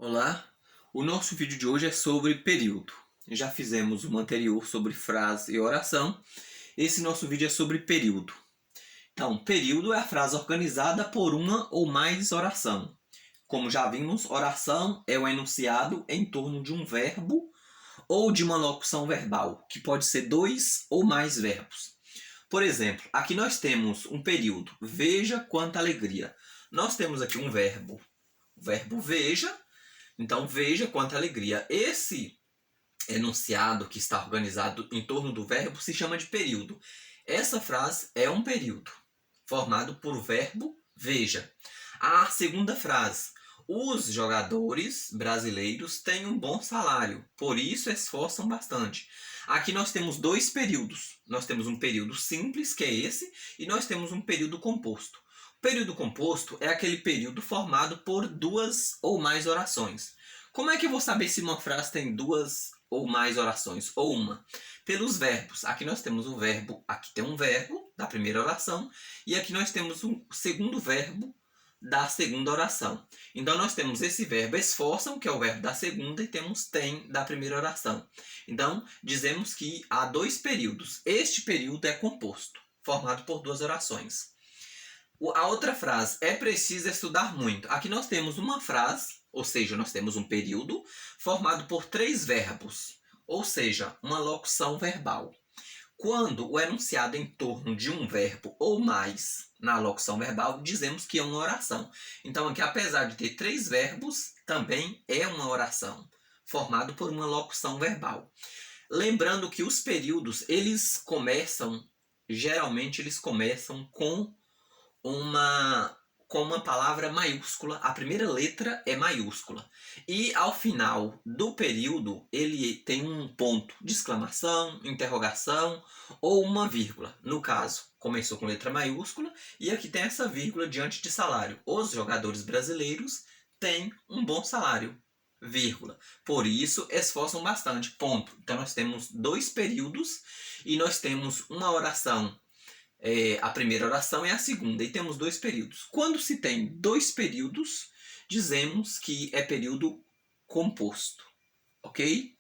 Olá, o nosso vídeo de hoje é sobre período. Já fizemos um anterior sobre frase e oração. Esse nosso vídeo é sobre período. Então, período é a frase organizada por uma ou mais oração. Como já vimos, oração é o enunciado em torno de um verbo ou de uma locução verbal, que pode ser dois ou mais verbos. Por exemplo, aqui nós temos um período. Veja quanta alegria. Nós temos aqui um verbo. O verbo veja. Então, veja quanta alegria. Esse enunciado que está organizado em torno do verbo se chama de período. Essa frase é um período, formado por o verbo veja. A segunda frase. Os jogadores brasileiros têm um bom salário, por isso esforçam bastante. Aqui nós temos dois períodos. Nós temos um período simples, que é esse, e nós temos um período composto. O período composto é aquele período formado por duas ou mais orações. Como é que eu vou saber se uma frase tem duas ou mais orações, ou uma? Pelos verbos. Aqui nós temos um verbo, aqui tem um verbo da primeira oração, e aqui nós temos um segundo verbo da segunda oração. Então nós temos esse verbo esforçam, que é o verbo da segunda, e temos tem da primeira oração. Então dizemos que há dois períodos. Este período é composto, formado por duas orações. A outra frase, é preciso estudar muito. Aqui nós temos uma frase, ou seja, nós temos um período formado por três verbos, ou seja, uma locução verbal. Quando o enunciado em torno de um verbo ou mais na locução verbal, dizemos que é uma oração. Então aqui, apesar de ter três verbos, também é uma oração, formado por uma locução verbal. Lembrando que os períodos, geralmente eles começam com uma palavra maiúscula. A primeira letra é maiúscula. E ao final do período, ele tem um ponto de exclamação, interrogação ou uma vírgula. No caso, começou com letra maiúscula e aqui tem essa vírgula diante de salário. Os jogadores brasileiros têm um bom salário, vírgula. Por isso, esforçam bastante, ponto. Então nós temos dois períodos e nós temos uma oração. A primeira oração é a segunda, e temos dois períodos. Quando se tem dois períodos, dizemos que é período composto, ok?